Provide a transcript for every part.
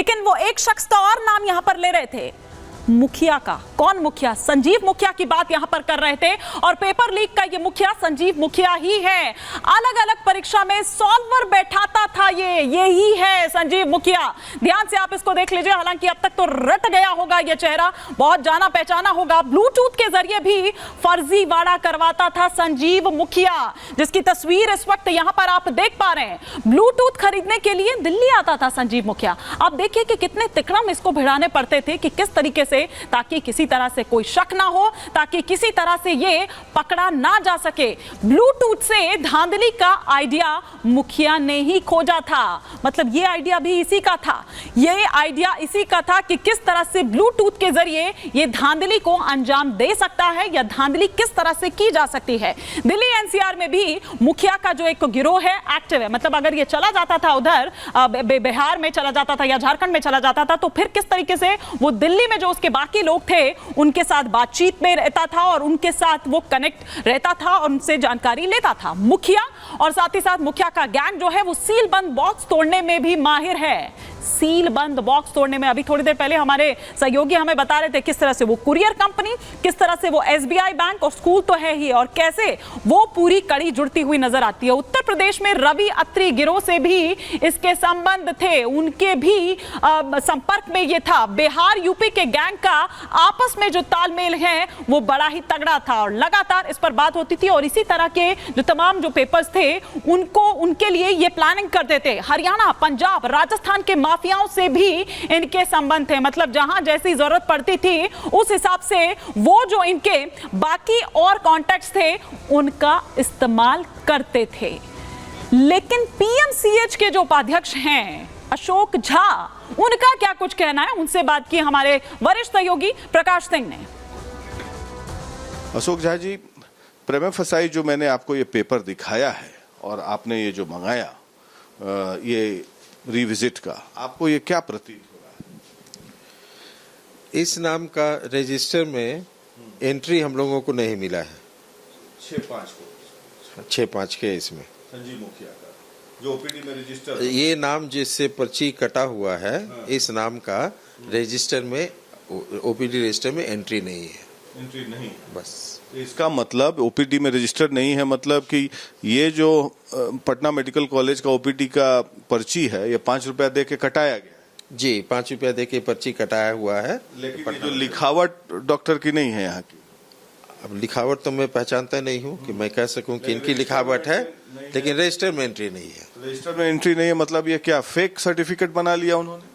लेकिन वो एक शख्स का और नाम यहां पर ले रहे थे, मुखिया का। कौन मुखिया? संजीव मुखिया की बात यहां पर कर रहे थे और पेपर लीक का ये मुखिया संजीव मुखिया ही है। अलग अलग परीक्षा में सॉल्वर बैठाता था, यही है संजीव मुखिया। ध्यान से आप इसको देख लीजिए। हालांकि अब तक तो रट गया होगा ये चेहरा, बहुत जाना पहचाना होगा। ब्लूटूथ के जरिए भी फर्जीवाड़ा करवाता था संजीव मुखिया, जिसकी तस्वीर इस वक्त यहां पर आप देख पा रहे हैं। ब्लूटूथ खरीदने के लिए दिल्ली आता था संजीव मुखिया। आप देखिए कि कितने तिकड़म इसको भिड़ाने पड़ते थे कि किस तरीके से, ताकि किसी तरह से कोई शक ना हो, ताकि किसी तरह से ये पकड़ा ना जा सके। ब्लूटूथ से धांधली का आइडिया मुखिया ने ही खोजा था। मतलब ये आइडिया भी इसी का था, ये आइडिया इसी का था कि किस तरह से ब्लूटूथ के जरिए ये धांधली को अंजाम दे सकता है या धांधली किस तरह से की जा सकती है। दिल्ली एनसीआर में भी मुखिया का जो एक गिरोह है एक्टिव है। मतलब अगर ये चला जाता था उधर बिहार में चला जाता था या झारखंड में चला जाता था, तो फिर किस तरीके से वो दिल्ली में जो के बाकी लोग थे उनके साथ बातचीत में रहता था और उनके साथ वो कनेक्ट रहता था और उनसे जानकारी लेता था मुखिया। और साथ ही साथ मुखिया का गैंग जो है वो सील बंद बॉक्स तोड़ने में भी माहिर है। सील बंद बॉक्स तोड़ने में, अभी थोड़ी देर पहले हमारे सहयोगी हमें बता रहे थे किस तरह से वो कुरियर कंपनी, किस तरह से वो एसबीआई बैंक और स्कूल तो है ही, और कैसे वो पूरी कड़ी जुड़ती हुई नजर आती है। उत्तर प्रदेश में रवि अत्री गिरोह से भी इसके संबंध थे, उनके भी संपर्क में ये था। बिहार यूपी के गैंग का आपस में जो तालमेल है वो बड़ा ही तगड़ा था और लगातार इस पर बात होती थी। और इसी तरह के जो तमाम जो पेपर्स थे उनके लिए ये प्लानिंग करते थे। हरियाणा, पंजाब, राजस्थान के माफियाओं से भी इनके संबंध थे। मतलब जहां जैसी जरूरत पड़ती थी उस हिसाब से वो जो इनके बाकी और कॉन्टैक्ट्स थे उनका इस्तेमाल करते थे। लेकिन पीएमसीएच के जो उपाध्यक्ष हैं अशोक झा, उनका क्या कुछ कहना है, उनसे बात की हमारे वरिष्ठ सहयोगी प्रकाश सिंह ने। अशोक झा जी, प्रेमा फसाई जो मैंने आपको ये पेपर दिखाया है और आपने ये जो मंगाया ये रिविजिट का, आपको ये क्या प्रतीत हो रहा है? इस नाम का रजिस्टर में एंट्री हम लोगों को नहीं मिला है। 6-5 के इसमें संजीव मुखिया का जो ओपीडी में रजिस्टर, ये नाम जिससे पर्ची कटा हुआ है, इस नाम का रजिस्टर में, ओपीडी रजिस्टर में एंट्री नहीं है। एंट्री नहीं, बस। इसका मतलब ओपीडी में रजिस्टर नहीं है, मतलब कि ये जो पटना मेडिकल कॉलेज का ओपीडी का पर्ची है ये 5 रुपया दे के कटाया गया जी, 5 रुपया दे के पर्ची कटाया हुआ है। लेकिन जो लिखावट डॉक्टर की नहीं है यहाँ की। अब लिखावट तो मैं पहचानता नहीं हूँ कि मैं कह सकूँ कि इनकी लिखावट है, लेकिन रजिस्टर में एंट्री नहीं है। रजिस्टर में एंट्री नहीं है, मतलब ये क्या फेक सर्टिफिकेट बना लिया उन्होंने?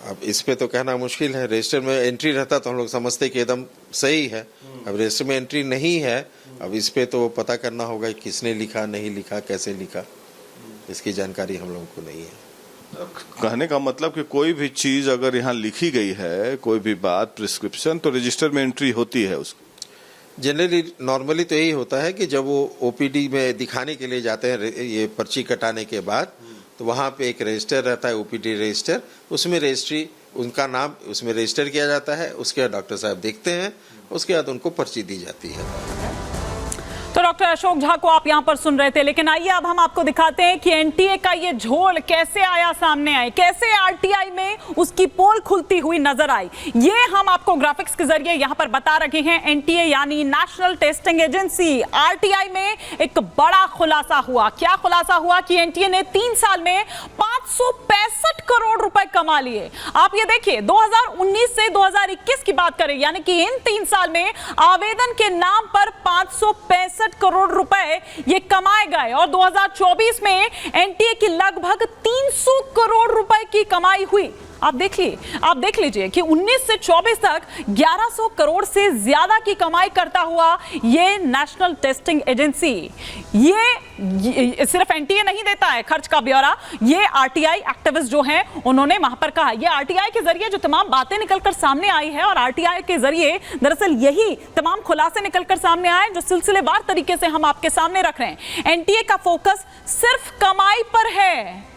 अब इस पे तो कहना मुश्किल है। रजिस्टर में एंट्री रहता तो हम लोग समझते कि एकदम सही है। अब रजिस्टर में एंट्री नहीं है, अब इस पे तो पता करना होगा कि किसने लिखा, नहीं लिखा, कैसे लिखा, इसकी जानकारी हम लोगों को नहीं है। कहने का मतलब कि कोई भी चीज अगर यहाँ लिखी गई है, कोई भी बात, प्रिस्क्रिप्शन, तो रजिस्टर में एंट्री होती है उसकी। जनरली नॉर्मली तो यही होता है कि जब वो ओपीडी में दिखाने के लिए जाते हैं ये पर्ची कटाने के बाद, तो वहाँ पे एक रजिस्टर रहता है, ओपीडी रजिस्टर, उसमें रजिस्ट्री, उनका नाम उसमें रजिस्टर किया जाता है। उसके बाद डॉक्टर साहब देखते हैं, उसके बाद उनको पर्ची दी जाती है। तो डॉक्टर अशोक झा को आप यहां पर सुन रहे थे, लेकिन आइए अब हम आपको दिखाते हैं कि एनटीए का ये झोल कैसे आया सामने आए, कैसे आरटीआई में उसकी पोल खुलती हुई नजर आई। ये हम आपको ग्राफिक्स के जरिए यहां पर बता रहे हैं। एनटीए यानी नेशनल टेस्टिंग एजेंसी, आरटीआई में एक बड़ा खुलासा हुआ। क्या खुलासा हुआ कि एनटीए ने 3 साल में 565 करोड़ रुपए कमा लिए। आप ये देखिए, 2019 से 2021 की बात करें, यानी कि इन 3 साल में आवेदन के नाम पर 565 करोड़ रुपए ये कमाए गए और 2024 में एनटीए की लगभग 300 करोड़ रुपए की कमाई हुई। आप देख लीजिए कि 19 से 24 तक 1100 करोड़ से ज्यादा की कमाई करता हुआ ये नेशनल टेस्टिंग एजेंसी, ये सिर्फ एनटीए नहीं देता है खर्च का ब्यौरा, ये आरटीआई एक्टिविस्ट जो हैं उन्होंने वहां पर कहा। ये आरटीआई के जरिए जो तमाम बातें निकलकर सामने आई है और आरटीआई के जरिए दरअसल यही तमाम खुलासे निकलकर सामने आए जो सिलसिलेवार तरीके से हम आपके सामने रख रहे हैं। एनटीए का फोकस सिर्फ कमाई पर है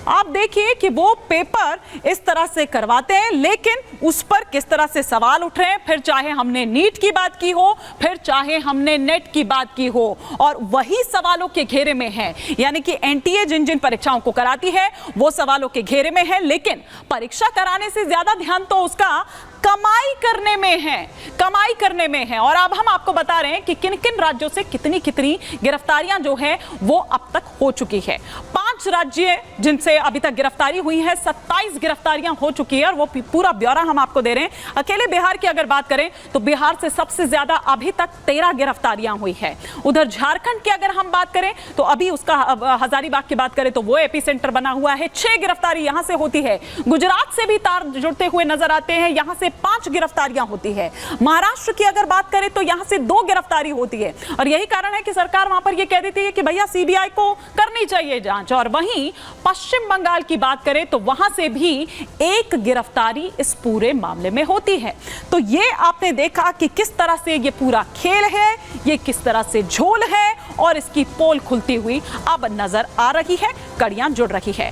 आप देखिए कि वो पेपर इस तरह से करवाते हैं, लेकिन उस पर किस तरह से सवाल उठ रहे हैं, फिर चाहे हमने नीट की बात की हो, फिर चाहे हमने नेट की बात की हो, और वही सवालों के घेरे में है। यानी कि एनटीए जिन जिन परीक्षाओं को कराती है वो सवालों के घेरे में है, लेकिन परीक्षा कराने से ज्यादा ध्यान तो उसका कमाई करने में है, कमाई करने में है। और अब हम आपको बता रहे हैं कि किन किन राज्यों से कितनी कितनी गिरफ्तारियां जो है वो अब तक हो चुकी है। 5 राज्य जिनसे अभी तक गिरफ्तारी हुई है, 27 गिरफ्तारियां हो चुकी है, और वो पूरा ब्यौरा हम आपको दे रहे हैं। अकेले बिहार की अगर बात करें तो बिहार से सबसे ज्यादा अभी तक 13 गिरफ्तारियां हुई है। उधर झारखंड की अगर हम बात करें तो अभी उसका हजारीबाग की बात करें तो वो एपी सेंटर बना हुआ है, 6 गिरफ्तारी यहां से होती है। गुजरात से भी तार जुड़ते हुए नजर आते हैं, यहां से 5 गिरफ्तारियां होती है। महाराष्ट्र की अगर बात करें तो यहां से 2 गिरफ्तारी होती है, और यही कारण है कि सरकार वहां पर यह कह देती है कि भैया सीबीआई को करनी चाहिए जांच। और वहीं पश्चिम बंगाल की बात करें तो वहां से भी 1 गिरफ्तारी इस पूरे मामले में होती है। तो ये आपने देखा कि किस तरह से ये पूरा खेल है, ये किस तरह से झोल है, और इसकी पोल खुलती हुई अब नजर आ रही है, कड़ियां जुड़ रही है।